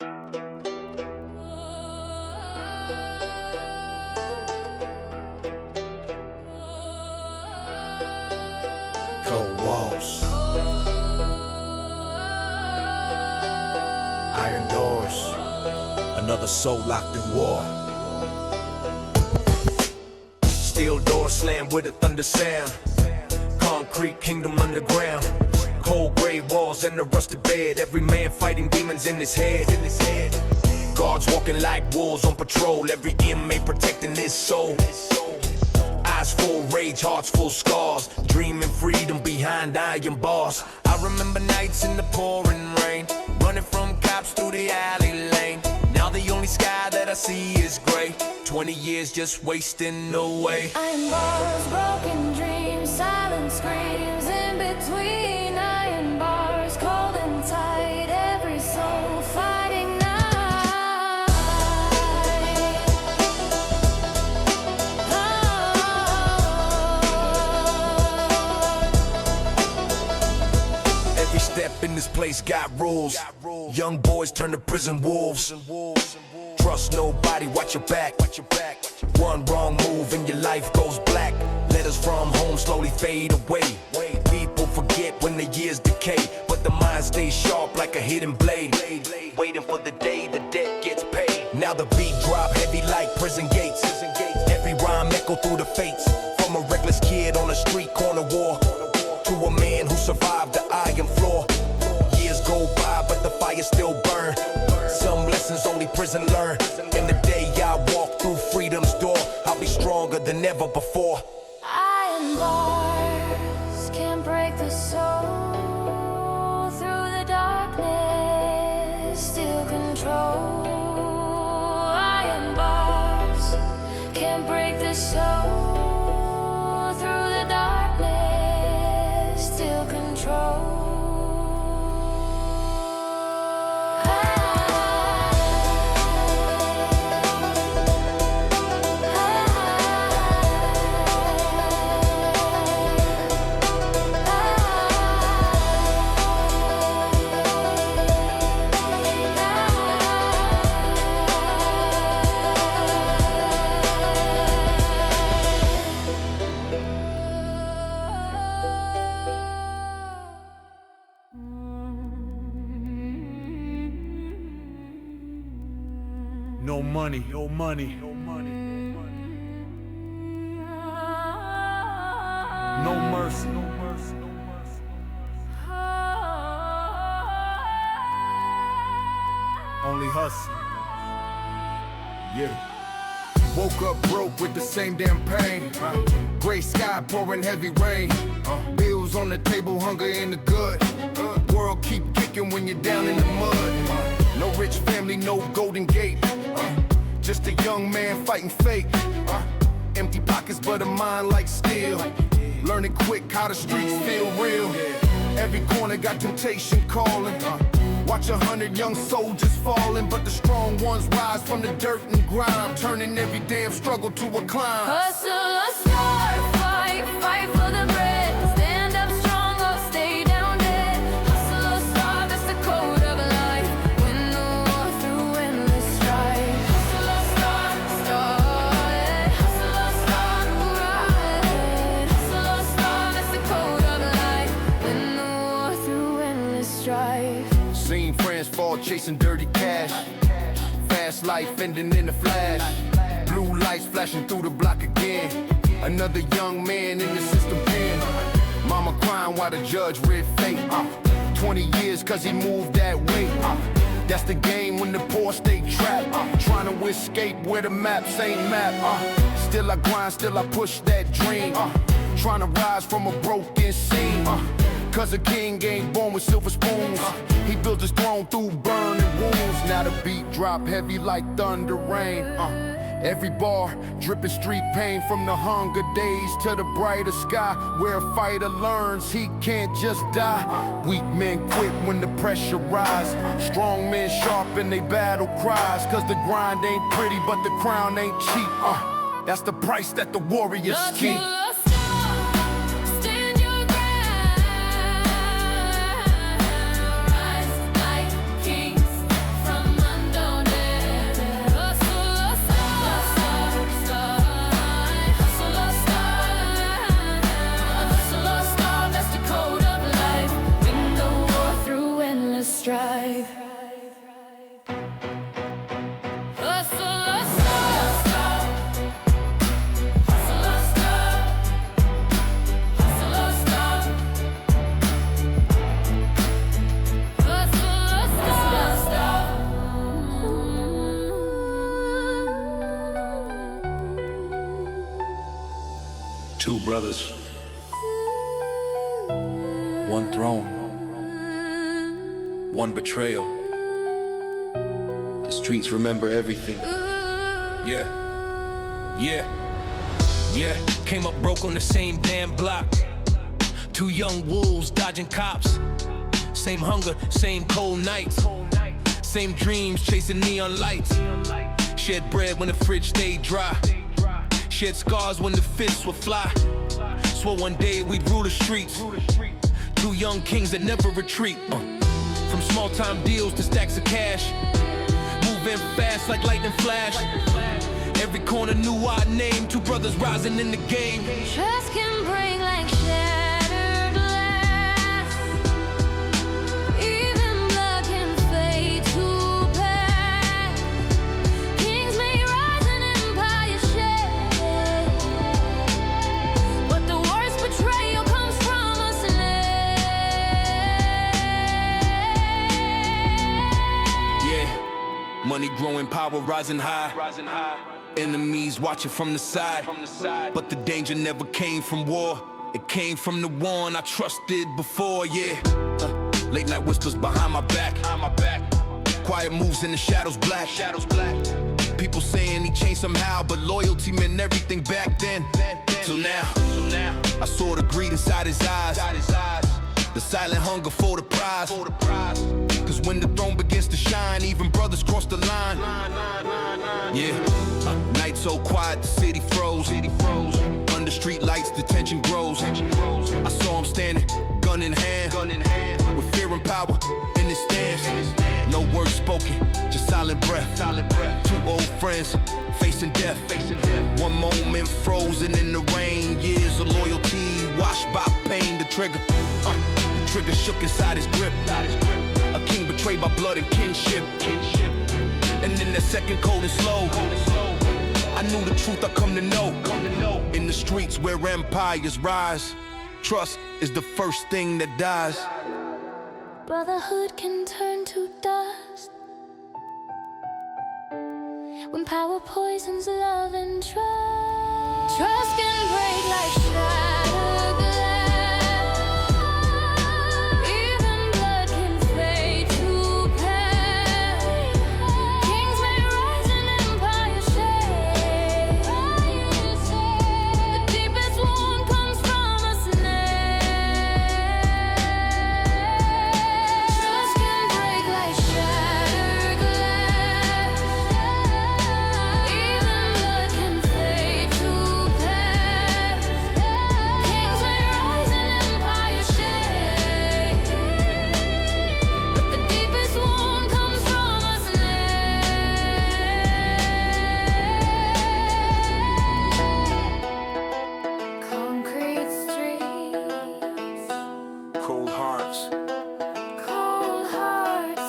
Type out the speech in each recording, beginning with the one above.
Cold walls, iron doors, another soul locked in war. Steel doors slam with a thunder sound. Concrete kingdom underground. Cold gray walls and a rusted bed. Every man fighting demons in his head. Guards walking like wolves on patrol. Every inmate protecting his soul. Eyes full rage, hearts full scars. Dreaming freedom behind iron bars. I remember nights in the pouring rain, running from cops through the alley lane. Now the only sky that I see is gray. 20 years just wasting away. Iron bars, broken dreams, silent screams in between. Iron bars, cold and tight, every soul fighting night. Every step in this place got rules. Young boys turn to prison wolves. Trust nobody, watch your back. One wrong move and your life goes black. Letters from home slowly fade away. People forget when the years decay, but the mind stays sharp like a hidden blade. Waiting for the day the debt gets paid. Now the beat drop heavy like prison gates. Every rhyme echo through the fates. From a reckless kid on a street corner war to a man who survived the iron floor. Years go by but the fire still burn. Some lessons only prison learn. And the day I walk through freedom's door, I'll be stronger than ever before. Iron bars can't break the soul. Through the darkness, still control. Iron bars can't break the soul. Through the darkness, still control. No money, no money, no money, no mercy, no mercy, no mercy. Only hustle. Yeah. Woke up broke with the same damn pain. Gray sky pouring heavy rain. Bills on the table, hunger in the gut. World keep kicking when you're down in the mud. No rich family, no golden gate. Just a young man fighting fate. Empty pockets but a mind like steel. Learning quick how the streets feel real. Every corner got temptation calling. Watch 100 young soldiers falling, but the strong ones rise from the dirt and grime, turning every damn struggle to a climb. Hustle or starve, fight for the bread. Stand up strong or stay down dead. Hustle or starve, it's the code of life. Win the war through endless strife. Hustle or starve, start. Hustle or starve, ride. Hustle or starve, it's the code of life. Win the war through endless strife. Seen friends fall chasing dirty cash. Fast life ending in a flash. Blue lights flashing through the block again. Another young man in the system pen. Mama crying while the judge read fate. 20 years cause he moved that way. That's the game when the poor stay trapped. Trying to escape where the maps ain't mapped. Still I grind, still I push that dream. Trying to rise from a broken scene. Cause a king ain't born with silver spoons. He built his throne through burning wounds. Now the beat drop heavy like thunder rain. Every bar dripping street pain. From the hunger days to the brighter sky, where a fighter learns he can't just die. Weak men quit when the pressure rise. Strong men sharpen they battle cries. Cause the grind ain't pretty but the crown ain't cheap. That's the price that the warriors keep. Rise like kings from Two brothers, one throne, one betrayal. The streets remember everything. Yeah, came up broke on the same damn block. Two young wolves dodging cops. Same hunger, same cold nights. Same dreams chasing neon lights. Shared bread when the fridge stayed dry. Shared scars when the fists would fly. Swore one day we'd rule the streets. Two young kings that never retreat. From small time deals to stacks of cash. Moving fast like lightning flash. Every corner knew our name. Two brothers rising in the game. Trust can break like shattered glass. Even blood can fade to past. Kings may rise and empires shake, but the worst betrayal comes from a slave. Yeah, money growing, power rising high. Enemies watching from the side. But the danger never came from war. It came from the one I trusted before, yeah. Late night whispers behind my back. Quiet moves in the shadows black. People saying he changed somehow, but loyalty meant everything back then. Till now, I saw the greed inside his eyes. The silent hunger for the prize. Cause when the throne begins to shine, even brothers cross the line. Yeah, night so quiet, the city froze. Under street lights, the tension grows. I saw him standing, gun in hand, with fear and power in his stance. No words spoken, just silent breath. Two old friends facing death. One moment frozen in the rain. Years of loyalty washed by pain. The trigger shook inside his grip. A king betrayed by blood and kinship. And in that second cold and slow, I knew the truth I come to know. In the streets where empires rise, trust is the first thing that dies. Brotherhood can turn to dust when power poisons love and trust. Trust can break like shattered glass. Even blood can fade to past. Kings may rise and empires shake. The deepest wound comes from a snake. Trust can break like shattered glass. Even blood can fade to past. Kings may rise and empires shake, but the deepest wound comes from a snake. Concrete streets, Cold hearts, cold hearts.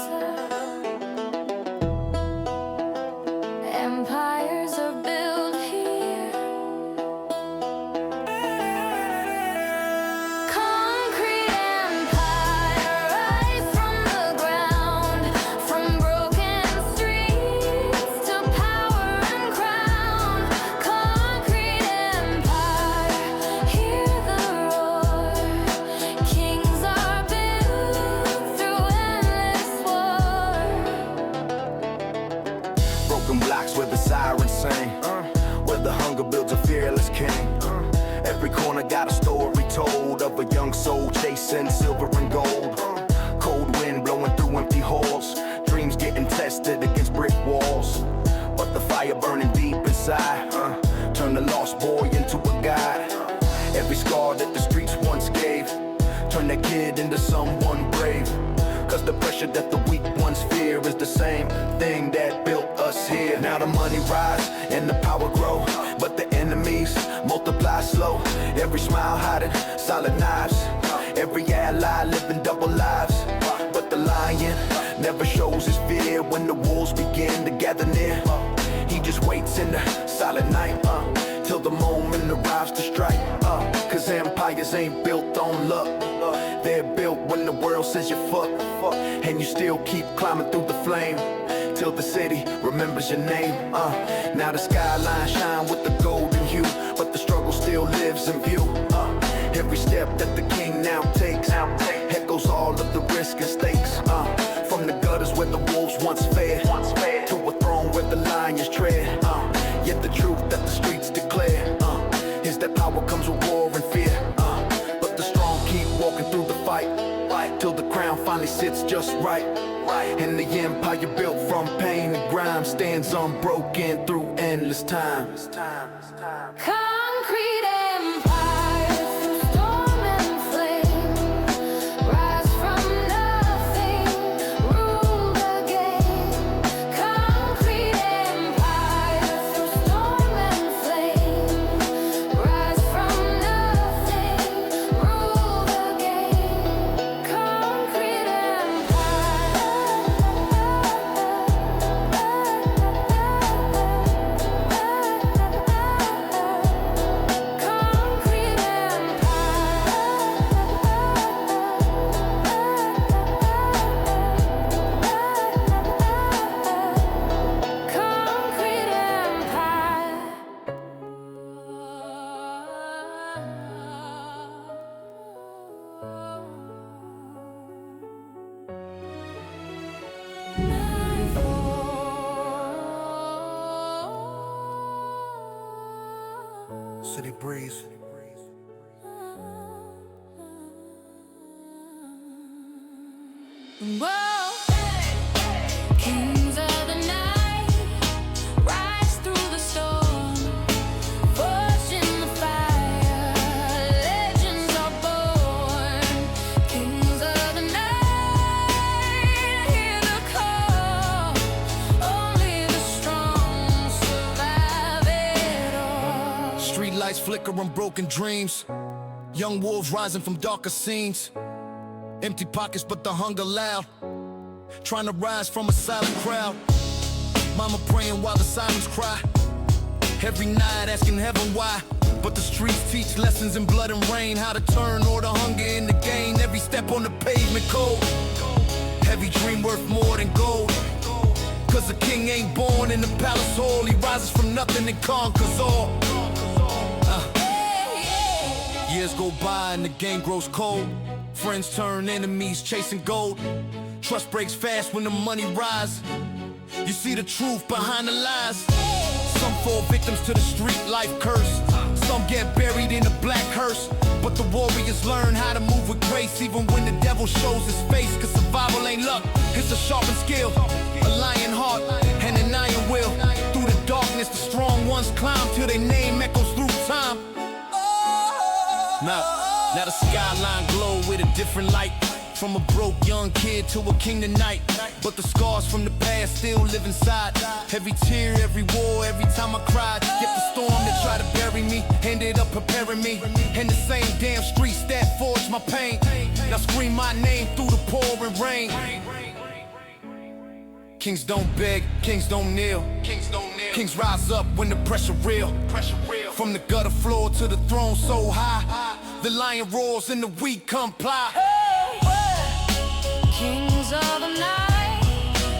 Empires are built here. Concrete empire, right from the ground. From broken streets to power and crown. Concrete empire, hear the roar. Kings are built through endless war. Broken blocks where the sirens sing, where the hunger builds a fearless king. Every corner got a story told of a young soul chasing silver and gold. Cold wind blowing through empty halls, dreams getting tested against brick walls. But the fire burning deep inside, turned the lost boy into a guide. Every scar that the streets once gave, turned that kid into someone brave. Cause the pressure that the weak ones fear is the same thing that built us here. Now the money rise and the power grow, but the enemies multiply slow. Every smile hiding solid knives, every ally living double lives. But the lion never shows his fear when the wolves begin to gather near. He just waits in the silent night, till the moment arrives to strike. Cause empires ain't built on luck, they're built when the world says you're fucked. And you still keep climbing through the flame, till the city remembers your name. Now the skyline shine with the golden hue, but the struggle still lives in view. Every step that the king now takes echoes all of the risk and stakes. From the gutters where the wolves once fed, to a throne where the lions tread. Yet the truth that the streets declare is that power comes with war and fear. But the strong keep walking through the fight, till the crown finally sits just right. And the empire built from pain and grime stands unbroken through endless time. Concrete empire through storm and flame, rise from nothing, rule again. Concrete empire through storm and flame, rise from nothing, rule again. Concrete City breeze. Whoa, kings of the night, rise through the storm, forged in the fire, legends are born. Kings of the night, hear the call, only the strong survive it all. Street lights flicker on broken dreams, young wolves rising from darker scenes. Empty pockets but the hunger loud, trying to rise from a silent crowd. Mama praying while the sirens cry, every night asking heaven why. But the streets teach lessons in blood and rain, how to turn all the hunger into gain. Every step on the pavement cold, heavy dream worth more than gold. Cause a king ain't born in the palace hall, he rises from nothing and conquers all. Years go by and the game grows cold, friends turn enemies chasing gold. Trust breaks fast when the money rise, you see the truth behind the lies. Some fall victims to the street life curse, some get buried in a black hearse. But the warriors learn how to move with grace, even when the devil shows his face. Cause survival ain't luck, it's a sharpened skill, a lion heart and an iron will. Through the darkness the strong ones climb, till their name echoes through time. Now the skyline glow with a different light, from a broke young kid to a king tonight. But the scars from the past still live inside, every tear, every war, every time I cried. Yet the storm that tried to bury me ended up preparing me, and the same damn streets that forged my pain now scream my name through the pouring rain. Kings don't beg, kings don't kneel, kings rise up when the pressure real. From the gutter floor to the throne so high, the lion roars and the weak comply. Kings of the night,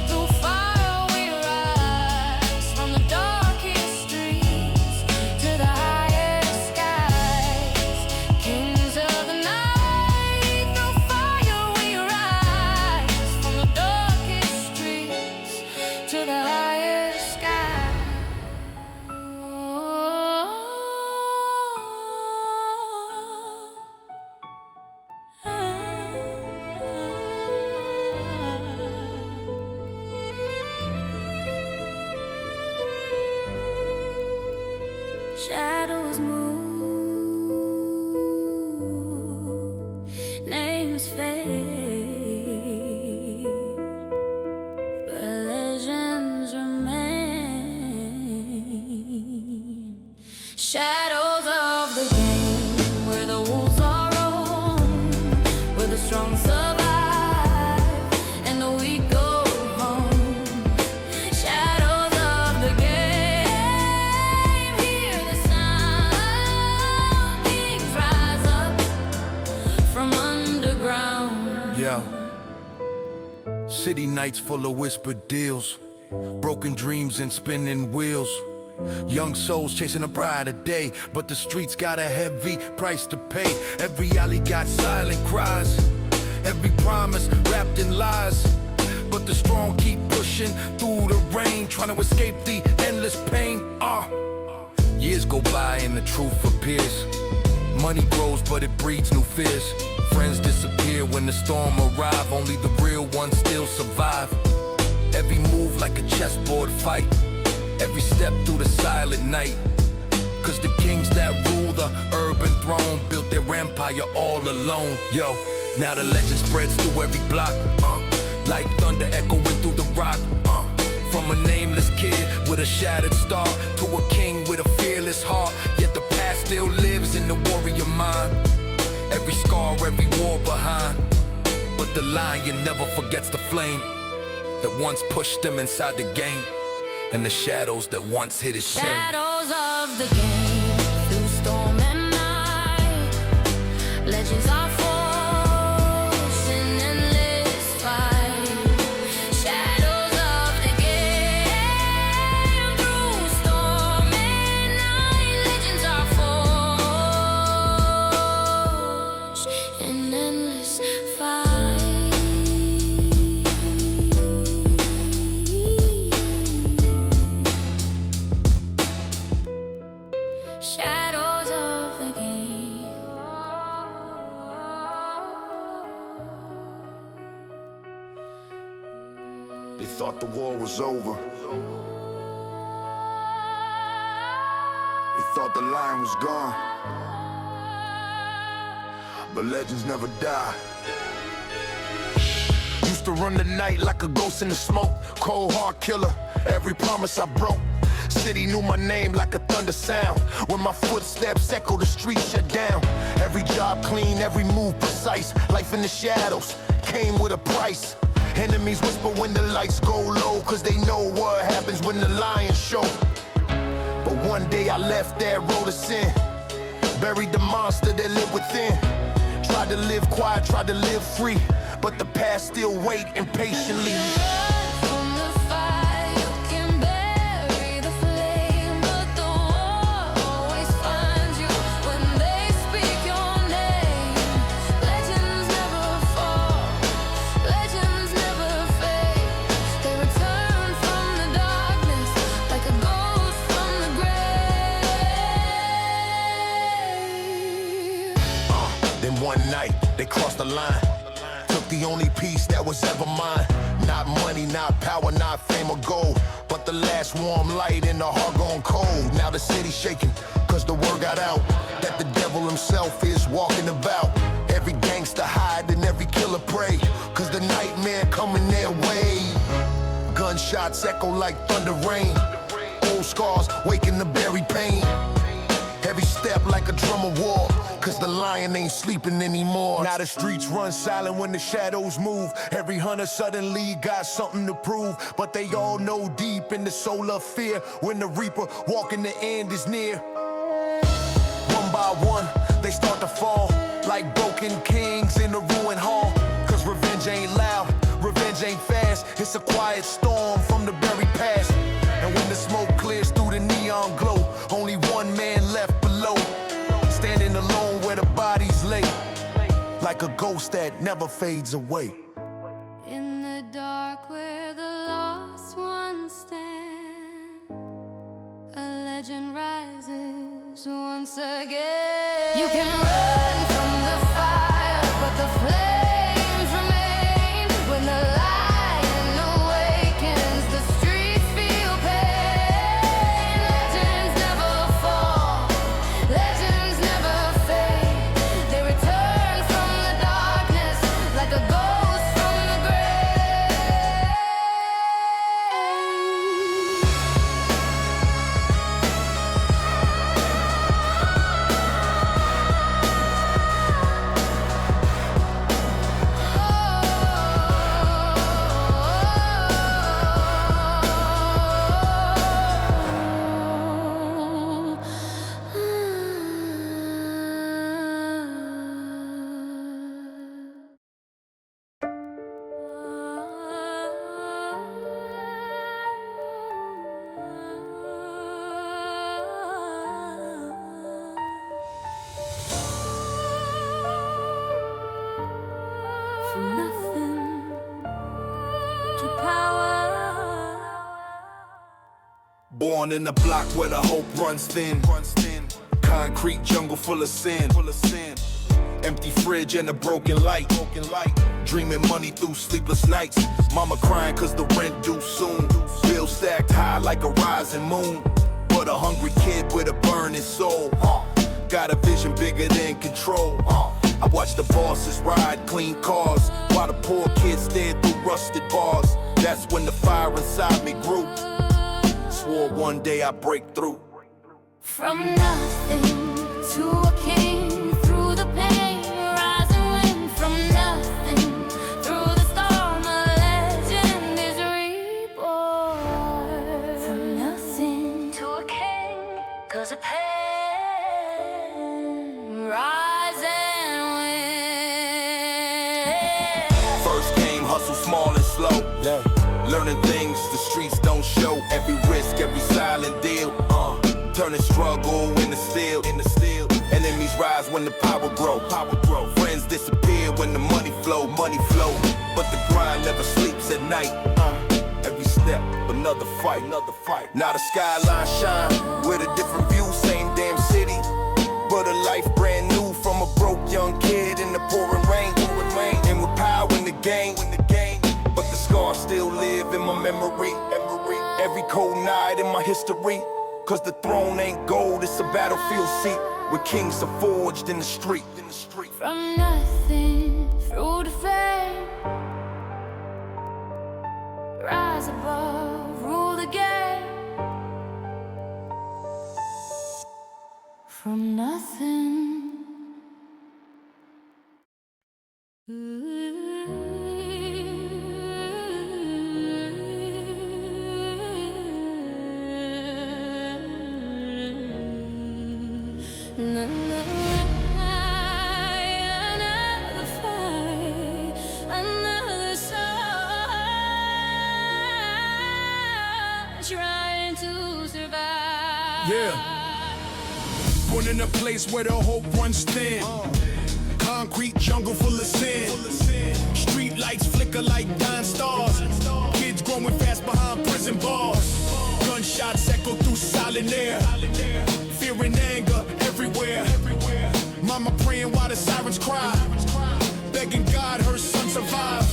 through fire we rise, from the darkest streets to the highest skies. Kings of the night, through fire we rise, from the darkest streets to the highest skies. Shadows move, names fade, but legends remain. Shadows of the game, where the wolves are roamed, where the strong survive and the weak go home. Shadows of the game, hear the sound. Kings rise up from underground. Yeah. City nights full of whispered deals, Broken dreams and spinning wheels. Young souls chasing a brighter day, but the streets got a heavy price to pay. Every alley got silent cries, every promise wrapped in lies. But the strong keep pushing through the rain, trying to escape the endless pain. Years go by and the truth appears. Money grows but it breeds new fears. Friends disappear when the storm arrive, only the real ones still survive. Every move like a chessboard fight, every step through the silent night. Cause the kings that rule the urban throne built their empire all alone. Yo, now the legend spreads through every block, like thunder echoing through the rock. From a nameless kid with a shattered star to a king with a fearless heart. Yet the past still lives in the warrior mind. Every scar, every war behind. But the lion never forgets the flame that once pushed him inside the game, and the shadows that once hid his shame. Shadows of the game, through storm and night. Legends are forged in endless fight. Shadows of the game, through storm and night. Legends are forged in endless fight. Shadows of the game. They thought the war was over. They thought the lion was gone. But legends never die. Used to run the night like a ghost in the smoke. Cold hard killer, every promise I broke. City knew my name like a thunder sound. When my footsteps echo, the streets shut down. Every job clean, every move precise. Life in the shadows came with a price. Enemies whisper when the lights go low, cause they know what happens when the lions show. But one day I left that road of sin, buried the monster that lived within. Tried to live quiet, tried to live free, but the past still wait impatiently. From the fire, you can bury the flame, but the war always finds you when they speak your name. Legends never fall, legends never fade. They return from the darkness like a ghost from the grave. Then one night, they crossed the line. Took the only piece that was ever mine. Not money, not power, not fame or gold, but the last warm light in the heart gone cold. Now the city's shaking, cause the word got out that the devil himself is walking about. Every gangster hide and every killer pray, cause the nightmare coming their way. Gunshots echo like thunder rain. Old scars waking the buried pain. Every step like a drum of war, cause the lion ain't sleeping anymore. Now the streets run silent when the shadows move. Every hunter suddenly got something to prove, but they all know deep in the soul of fear when the reaper walking the end is near. One by one, they start to fall like broken kings in a ruined hall. Cause revenge ain't loud, revenge ain't fast. It's a quiet storm from the buried past. And when the smoke clears through the neon glow, only one man left below, standing alone where the bodies lay, like a ghost that never fades away. In the dark where the lost ones stand, a legend rises once again. You can run from the fire, but the flames remain. When the lion awakens, the streets feel pain. Legends never fall, legends never fade. They return from the darkness like a ghost from the grave. Born in a block where the hope runs thin. Concrete jungle full of sin. Empty fridge and a broken light. Dreaming money through sleepless nights. Mama crying cause the rent due soon. Bills stacked high like a rising moon. But a hungry kid with a burning soul. Got a vision bigger than control. I watch the bosses ride clean cars while the poor kids stared through rusted bars. That's when the fire inside me grew. Swore one day I'd break through. From nothing to a king, through the pain, rise and win. From nothing through the storm, a legend is reborn. From nothing to a king, cause of pain, rise and win. First game, hustle small and slow. Learning things the streets don't show. Every risk, every silent deal. Turning struggle into steel. Enemies rise when the power grow. Friends disappear when the money flow. But the grind never sleeps at night. Every step, another fight. Now the skyline shine with a different view. Same damn city, but a life brand new. From a broke young kid in the pouring rain. And with power in the game. But the scars still live in my memory. Every cold night in my history. Cause the throne ain't gold, it's a battlefield seat where kings are forged in the street. From nothing through the fame, rise above, rule the game. From nothing. Another fight, another soul, trying to survive. Yeah. Born in a place where the hope runs thin. Concrete jungle full of sin. Street lights flicker like dying stars. Kids growing fast behind prison bars. Gunshots echo through silent air. Fear and anger everywhere. Mama praying while the sirens cry. Begging God her son survive.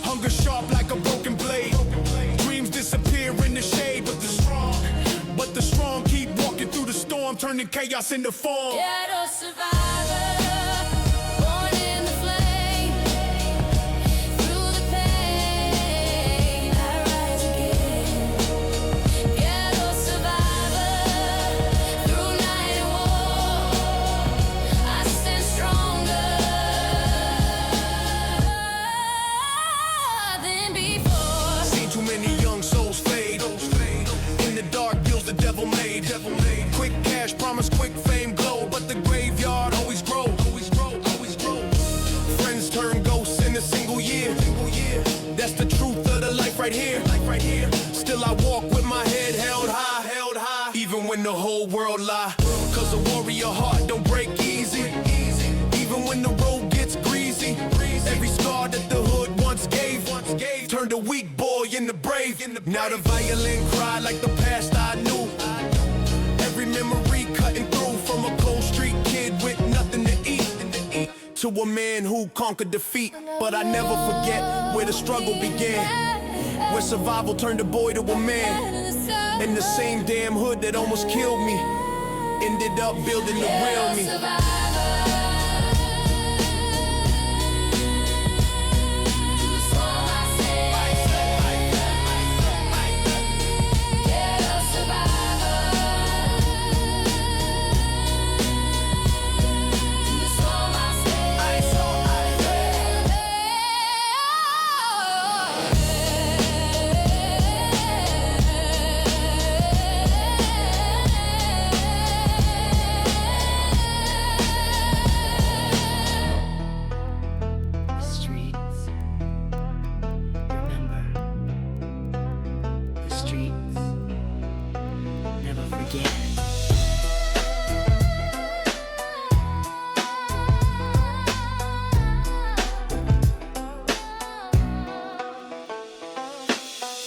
Hunger sharp like a broken blade. Dreams disappear in the shade. But the strong keep walking through the storm, turning chaos into form. Ghetto survivor, born in the flame. Through the pain, I rise again. Ghetto survivor, through night and war, I stand stronger than before. Seen too many young souls fade. In the dark deals the devil made. Quick cash promise, quick fame glow. But the graveyard always grow. Friends turn ghosts in a single year. That's the truth of the life right here. Still I walk with my head held high. Even when the whole world lie. Cause a warrior heart don't break easy. Even when the road gets greasy. Every scar that the hood once gave turned a weak boy into brave. Now the violin cry like the past I knew. Every memory cutting through. From a cold street kid with nothing to eat to a man who conquered defeat. But I never forget where the struggle began. Where survival turned a boy to a man. In the same damn hood that almost killed me. Ended up building the real me.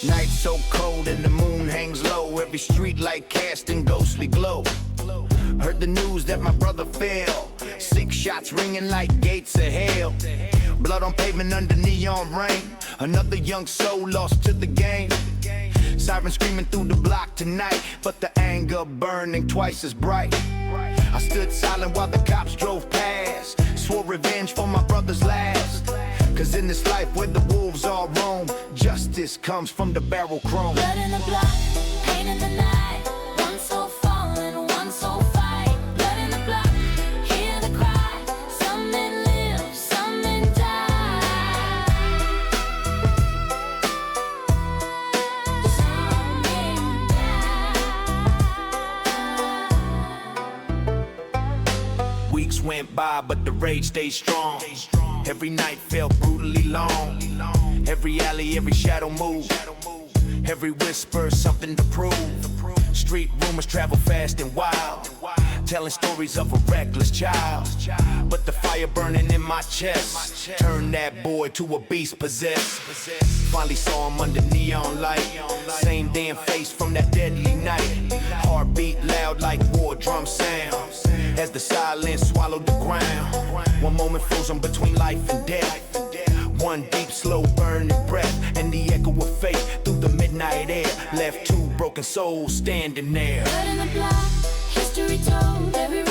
Night so cold and the moon hangs low, every street light casting ghostly glow. Heard the news that my brother fell, 6 shots ringing like gates of hell. Blood on pavement under neon rain, another young soul lost to the game. Sirens screaming through the block tonight, but the anger burning twice as bright. I stood silent while the cops drove past, swore revenge for my brother's last. Cause in this life where the wolves all roam, justice comes from the barrel chrome. Blood in the blood, pain in the night. One soul falling, one soul fight. Blood in the blood, hear the cry. Some men live, some men die. Some men die. Weeks went by, but the rage stayed strong. Every night felt brutally long. Every alley, every shadow moved. Every whisper, something to prove. Street rumors travel fast and wild, telling stories of a reckless child. But the fire burning in my chest turned that boy to a beast possessed. Finally saw him under neon light, same damn face from that deadly night. Heartbeat loud like war drum sound, as the silence swallowed the ground. One moment frozen between life and death, one deep slow burning breath, and the echo of fate through the midnight air left 2 broken souls standing there. Blood in the blood, history told. Every